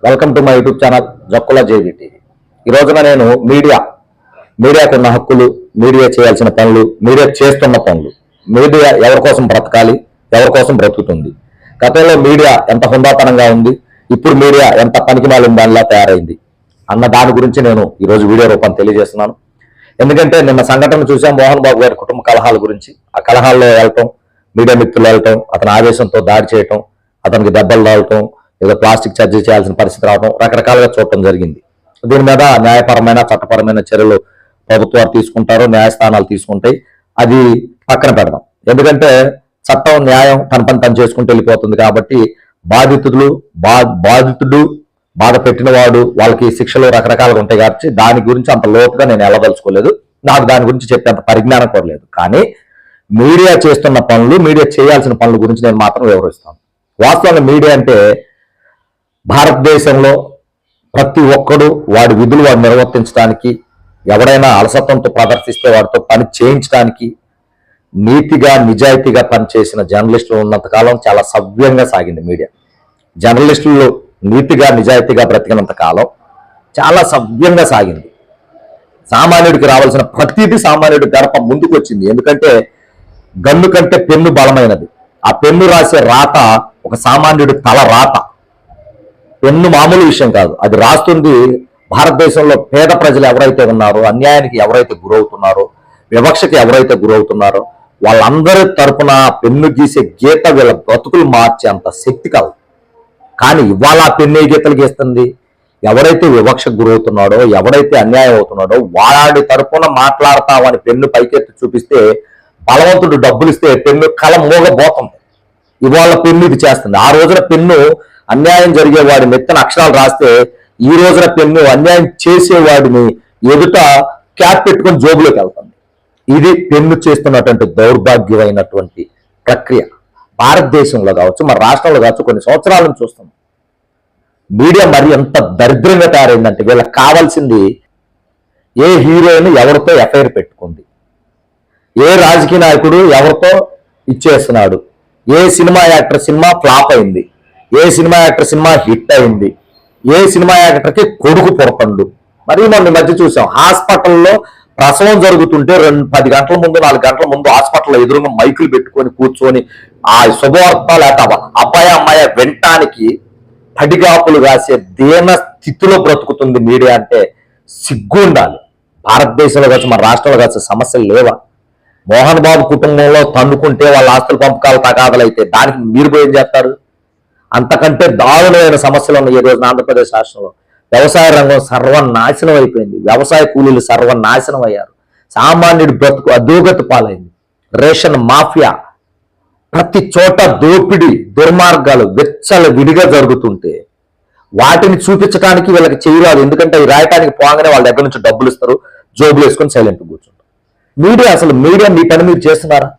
Welcome to my YouTube channel Jakkula JBT. ఈ రోజున నేను మీడియాకు ఉన్న హక్కులు, మీడియా చేయాల్సిన పనులు, మీడియా చేస్తున్న పనులు, మీడియా ఎవరి కోసం బ్రతకాలి, ఎవరి కోసం బ్రతుకుతుంది, గతంలో మీడియా ఎంత హుందాతనంగా ఉంది, ఇప్పుడు మీడియా ఎంత పనికిమాలిన దానిలా తయారైంది అన్న దాని గురించి నేను ఈరోజు వీడియో రూపాన్ని తెలియజేస్తున్నాను. ఎందుకంటే నిన్న సంఘటన చూసాం, మోహన్ బాబు గారి కుటుంబ కలహాల గురించి. ఆ కలహాల్లో వెళ్ళటం, మీడియా మిత్రులు వెళ్ళటం, అతని ఆవేశంతో దాడి చేయటం, అతనికి దెబ్బలు తాగటం, ఏదో ప్లాస్టిక్ సర్జరీ చేయాల్సిన పరిస్థితి రావడం, రకరకాలుగా చూడటం జరిగింది. దీని మీద న్యాయపరమైన చట్టపరమైన చర్యలు ప్రభుత్వాలు తీసుకుంటారు, న్యాయస్థానాలు తీసుకుంటాయి. అది పక్కన పెడదాం. ఎందుకంటే చట్టం, న్యాయం తన పని తను చేసుకుంటూ వెళ్ళిపోతుంది. కాబట్టి బాధితుడు బాధ పెట్టినవాడు, వాళ్ళకి శిక్షలు రకరకాలుగా ఉంటాయి. కాబట్టి దాని గురించి అంత లోతుగా నేను వెళ్ళదలుచుకోలేదు. నాకు దాని గురించి చెప్పేంత పరిజ్ఞానం కూడా లేదు. కానీ మీడియా చేస్తున్న పనులు, మీడియా చేయాల్సిన పనుల గురించి నేను మాత్రం వివరిస్తాను. వాస్తవంగా మీడియా అంటే భారతదేశంలో ప్రతి ఒక్కడు వాడి విధులు వాడు నిర్వర్తించడానికి, ఎవడైనా అలసత్వంతో ప్రదర్శిస్తే వాడితో పని చేయించడానికి నీతిగా నిజాయితీగా పనిచేసిన జర్నలిస్టులు ఉన్నంతకాలం చాలా సవ్యంగా సాగింది మీడియా. జర్నలిస్టులు నీతిగా నిజాయితీగా బ్రతికినంత కాలం చాలా సవ్యంగా సాగింది. సామాన్యుడికి రావాల్సిన ప్రతిదీ సామాన్యుడి గడప ముందుకు వచ్చింది. ఎందుకంటే గన్ను కంటే పెన్ను బలమైనది. ఆ పెన్ను రాసే రాత ఒక సామాన్యుడి తల రాత. పెన్ను మామూలు విషయం కాదు. అది రాస్తుంది భారతదేశంలో పేద ప్రజలు ఎవరైతే ఉన్నారో, అన్యాయానికి ఎవరైతే గురవుతున్నారో, వివక్షకి ఎవరైతే గురవుతున్నారో వాళ్ళందరి తరపున పెన్ను గీసే గీత వీళ్ళ బ్రతుకులు మార్చేంత శక్తి కాదు. కానీ ఇవాళ ఆ పెన్ను ఏ గీతలు గీస్తుంది? ఎవరైతే వివక్షకు గురవుతున్నాడో, ఎవరైతే అన్యాయం అవుతున్నాడో వాడి తరపున మాట్లాడతామని పెన్ను పైకెత్తి చూపిస్తే, బలవంతుడు డబ్బులు ఇస్తే పెన్ను కల మోగబోతుంది. ఇవాళ పెన్ను ఇది చేస్తుంది. ఆ రోజున పెన్ను అన్యాయం జరిగేవాడి నెత్తన అక్షరాలు రాస్తే, ఈ రోజున పెన్ను అన్యాయం చేసేవాడిని ఎదుట క్యాప్ పెట్టుకొని జోబులోకి వెళ్తుంది. ఇది పెన్ను చేస్తున్నటువంటి దౌర్భాగ్యమైనటువంటి ప్రక్రియ. భారతదేశంలో కావచ్చు, మన రాష్ట్రంలో కావచ్చు, కొన్ని సంవత్సరాల నుంచి చూస్తున్నాం. మీడియా మరి ఎంత దరిద్రంగా తయారైందంటే, వీళ్ళకి కావాల్సింది ఏ హీరోయిన్ ఎవరితో ఎఫ్ఐఆర్ పెట్టుకుంది, ఏ రాజకీయ నాయకుడు ఎవరితో ఇచ్చేస్తున్నాడు, ఏ సినిమా యాక్టర్ సినిమా ఫ్లాప్ అయింది, ఏ సినిమా యాక్టర్ సినిమా హిట్ అయింది, ఏ సినిమా యాక్టర్కి కొడుకు పుడతండు. మరి మనం ఈ మధ్య చూసాం, హాస్పిటల్లో ప్రసవం జరుగుతుంటే 10 గంటల ముందు 4 గంటల ముందు హాస్పిటల్లో ఎదురుగా మైకులు పెట్టుకొని కూర్చొని ఆ శుభవార్త లేక అబ్బాయి అమ్మాయి వినటానికి పడిగాపులు రాసే దీన స్థితిలో బ్రతుకుతుంది మీడియా. అంటే సిగ్గు ఉండాలి. భారతదేశంలో కావచ్చు, మన రాష్ట్రంలో కావచ్చు సమస్యలు లేవా? మోహన్ బాబు కుటుంబంలో తన్నుకుంటే వాళ్ళ ఆస్తుల పంపకాలు తగాదలు అయితే దానికి మీరు పోయి ఏం చేస్తారు? అంతకంటే దారుణమైన సమస్యలు ఉన్నాయి ఈ రోజున ఆంధ్రప్రదేశ్ రాష్ట్రంలో. వ్యవసాయ రంగం సర్వనాశనం అయిపోయింది. వ్యవసాయ కూలీలు సర్వనాశనం అయ్యారు. సామాన్యుడి బ్రతుకు అధోగతి పాలైంది. రేషన్ మాఫియా, ప్రతి చోట దోపిడీ, దుర్మార్గాలు విచ్చల విడిగా జరుగుతుంటే వాటిని చూపించడానికి వీళ్ళకి చేయరాదు. ఎందుకంటే అవి రాయటానికి పోగానే వాళ్ళ దగ్గర నుంచి డబ్బులు ఇస్తారు, జోబులు వేసుకొని సైలెంట్ కూర్చుంటారు. మీడియా మీ పని మీరు చేస్తున్నారా?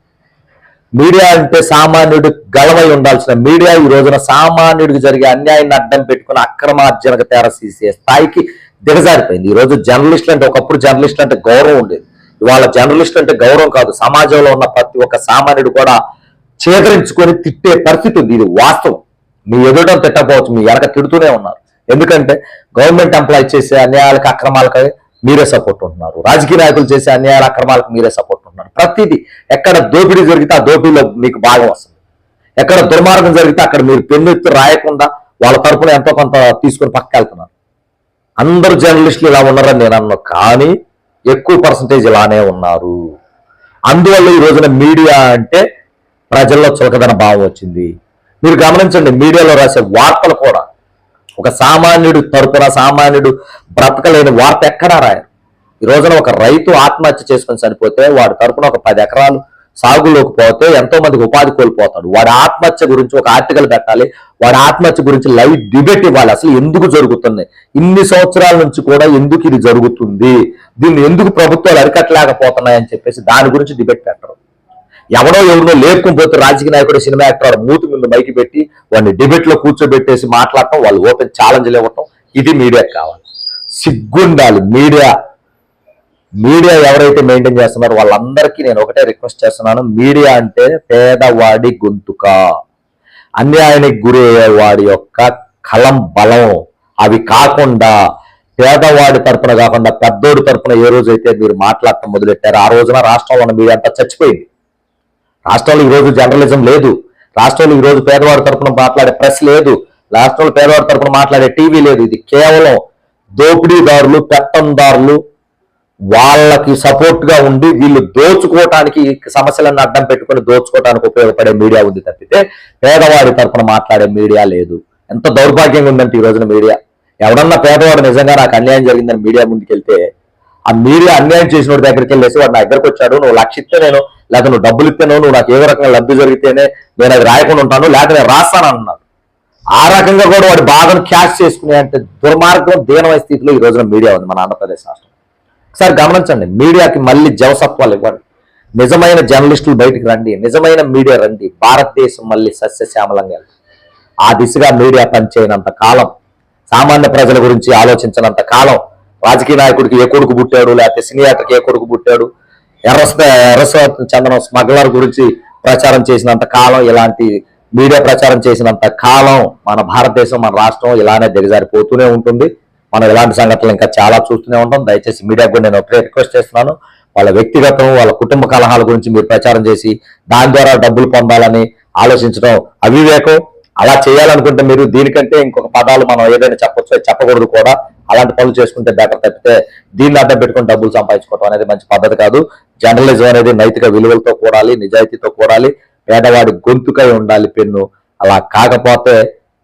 మీడియా అంటే సామాన్యుడి గలమై ఉండాల్సిన మీడియా ఈ రోజున సామాన్యుడికి జరిగే అన్యాయాన్ని అడ్డం పెట్టుకుని అక్రమార్జనకు తెరసీసే స్థాయికి దిగజారిపోయింది. ఈ రోజు జర్నలిస్టులు అంటే, ఒకప్పుడు జర్నలిస్టులు అంటే గౌరవం ఉండేది. ఇవాళ జర్నలిస్టులు అంటే గౌరవం కాదు, సమాజంలో ఉన్న ప్రతి ఒక్క సామాన్యుడు కూడా చేదరించుకొని తిట్టే పరిస్థితి ఉంది. ఇది వాస్తవం. మీ ఎదుటం తిట్టకపోవచ్చు, మీ వెనక తిడుతూనే ఉన్నారు. ఎందుకంటే గవర్నమెంట్ ఎంప్లాయ్ చేసే అన్యాయాలకు అక్రమాలకు మీరే సపోర్ట్ ఉంటున్నారు, రాజకీయ నాయకులు చేసే అన్యాయాల అక్రమాలకు మీరే సపోర్ట్ ఉంటున్నారు. ప్రతిదీ ఎక్కడ దోపిడీ జరిగితే ఆ దోపిడీలో మీకు భాగం వస్తుంది. ఎక్కడ దుర్మార్గం జరిగితే అక్కడ మీరు పెన్నెత్తి రాయకుండా వాళ్ళ తరపున ఎంతో కొంత తీసుకొని పక్కకి వెళ్తున్నారు. అందరూ జర్నలిస్టులు ఇలా ఉన్నారని నేను అన్నా, కానీ ఎక్కువ పర్సంటేజ్ ఇలానే ఉన్నారు. అందువల్ల ఈ రోజున మీడియా అంటే ప్రజల్లో చులకదన భావం వచ్చింది. మీరు గమనించండి, మీడియాలో రాసే వార్తలు కూడా ఒక సామాన్యుడు తరపున, సామాన్యుడు బ్రతకలేని వార్త ఎక్కడా రాయరు. ఈ రోజున ఒక రైతు ఆత్మహత్య చేసుకొని చనిపోతే వాడి తరపున ఒక 10 ఎకరాలు సాగులోకి పోతే ఎంతో మందికి ఉపాధి కోల్పోతాడు. వాడి ఆత్మహత్య గురించి ఒక ఆర్టికల్ పెట్టాలి, వాడి ఆత్మహత్య గురించి లైవ్ డిబేట్ ఇవ్వాలి. అసలు ఎందుకు జరుగుతుంది, ఇన్ని సంవత్సరాల నుంచి కూడా ఎందుకు ఇది జరుగుతుంది, దీన్ని ఎందుకు ప్రభుత్వాలు అరికట్టలేకపోతున్నాయని చెప్పేసి దాని గురించి డిబేట్ పెట్టరు. ఎవరో లేపుకుని పోతే రాజకీయ నాయకుడు, సినిమా యాక్టర్ మూతి ముందు మైకి పెట్టి వాడిని డిబేట్ లో కూర్చోబెట్టేసి మాట్లాడటం, వాళ్ళు ఓపెన్ ఛాలెంజ్లు ఇవ్వటం, ఇది మీడియాకి కావాలి. సిగ్గుండాలి. మీడియా ఎవరైతే మెయింటైన్ చేస్తున్నారో వాళ్ళందరికీ నేను ఒకటే రిక్వెస్ట్ చేస్తున్నాను, మీడియా అంటే పేదవాడి గొంతుక, అన్యాయానికి గురయ్యే వాడి యొక్క కలం బలం, అవి కాకుండా పేదవాడి తరపున కాకుండా పెద్దోడి తరపున ఏ రోజైతే మీరు మాట్లాడటం మొదలెట్టారో ఆ రోజున రాష్ట్రంలో ఉన్న మీడియా అంతా చచ్చిపోయింది. రాష్ట్రంలో ఈరోజు జర్నలిజం లేదు. రాష్ట్రంలో ఈరోజు పేదవాడి తరపున మాట్లాడే ప్రెస్ లేదు. రాష్ట్రంలో పేదవాడి తరపున మాట్లాడే టీవీ లేదు. ఇది కేవలం దోపిడీదారులు, పెత్తందారులు వాళ్ళకి సపోర్ట్ గా ఉండి వీళ్ళు దోచుకోవటానికి, సమస్యలను అడ్డం పెట్టుకుని దోచుకోవటానికి ఉపయోగపడే మీడియా ఉంది తప్పితే పేదవాడి తరపున మాట్లాడే మీడియా లేదు. ఎంత దౌర్భాగ్యంగా ఉందంటే ఈ రోజున మీడియా. ఎవడన్నా పేదవాడు నిజంగా నాకు అన్యాయం జరిగిందని మీడియా ముందుకెళ్తే ఆ మీడియా అన్యాయం చేసిన దగ్గరికి వెళ్ళేసి వాడు నా దగ్గరకు వచ్చాడు, నువ్వు లక్ష ఇస్తే నేను, లేదా నువ్వు డబ్బులు ఇస్తేనో, నువ్వు నాకు ఏ రకంగా లబ్ధి జరిగితేనే నేను అది రాయకుండా ఉంటాను, లేకపోతే నేను రాస్తాను అన్నాడు. ఆ రకంగా కూడా వాడి బాధను క్యాష్ చేసుకునే అంటే దుర్మార్గం, దీనమైన స్థితిలో ఈ రోజున మీడియా ఉంది మన ఆంధ్రప్రదేశ్ రాష్ట్రం. ఒకసారి గమనించండి, మీడియాకి మళ్ళీ జవసత్వాలు ఇవ్వండి. నిజమైన జర్నలిస్టులు బయటికి రండి, నిజమైన మీడియా రండి. భారతదేశం మళ్ళీ సస్యశ్యామలంగా వెళ్తుంది. ఆ దిశగా మీడియా పనిచేయనంత కాలం, సామాన్య ప్రజల గురించి ఆలోచించినంత కాలం, రాజకీయ నాయకుడికి ఏ కొడుకు పుట్టాడు, లేకపోతే సినీ యాక్టర్కి ఏ కొడుకు పుట్టాడు, ఎర్రస చందనం స్మగ్లర్ గురించి ప్రచారం చేసినంత కాలం, ఇలాంటి మీడియా ప్రచారం చేసినంత కాలం మన భారతదేశం, మన రాష్ట్రం ఇలానే దిగజారిపోతూనే ఉంటుంది. మనం ఇలాంటి సంఘటనలు ఇంకా చాలా చూస్తూనే ఉంటాం. దయచేసి మీడియాకు కూడా నేను ఒకటే రిక్వెస్ట్ చేస్తున్నాను, వాళ్ళ వ్యక్తిగతం, వాళ్ళ కుటుంబ కలహాల గురించి మీరు ప్రచారం చేసి దాని ద్వారా డబ్బులు పొందాలని ఆలోచించడం అవివేకం. అలా చేయాలనుకుంటే మీరు దీనికంటే ఇంకొక పదాలు మనం ఏదైనా చెప్పొచ్చు, చెప్పకూడదు కూడా. అలాంటి పనులు చేసుకుంటే బెటర్ తప్పితే దీన్ని అడ్డం పెట్టుకుని డబ్బులు సంపాదించుకోవడం అనేది మంచి పద్ధతి కాదు. జర్నలిజం అనేది నైతిక విలువలతో కూడాలి, నిజాయితీతో కూడాలి, పేదవాడి గొంతుకై ఉండాలి పెన్ను. అలా కాకపోతే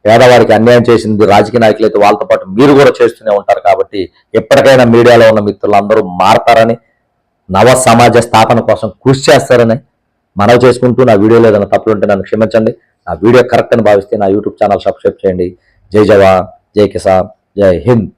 పేదవాడికి అన్యాయం చేసింది రాజకీయ నాయకులు అయితే వాళ్ళతో పాటు మీరు కూడా చేస్తూనే ఉంటారు. కాబట్టి ఎప్పటికైనా మీడియాలో ఉన్న మిత్రులందరూ మారతారని, నవ సమాజ స్థాపన కోసం కృషి చేస్తారని మనవి చేసుకుంటూ, నా వీడియోలో ఏదైనా తప్పులు ఉంటే నన్ను క్షమించండి. నా వీడియో కరెక్ట్ అని భావిస్తే నా యూట్యూబ్ ఛానల్ సబ్స్క్రైబ్ చేయండి. జై జవాన్, జై కిసాన్, జై హింద్.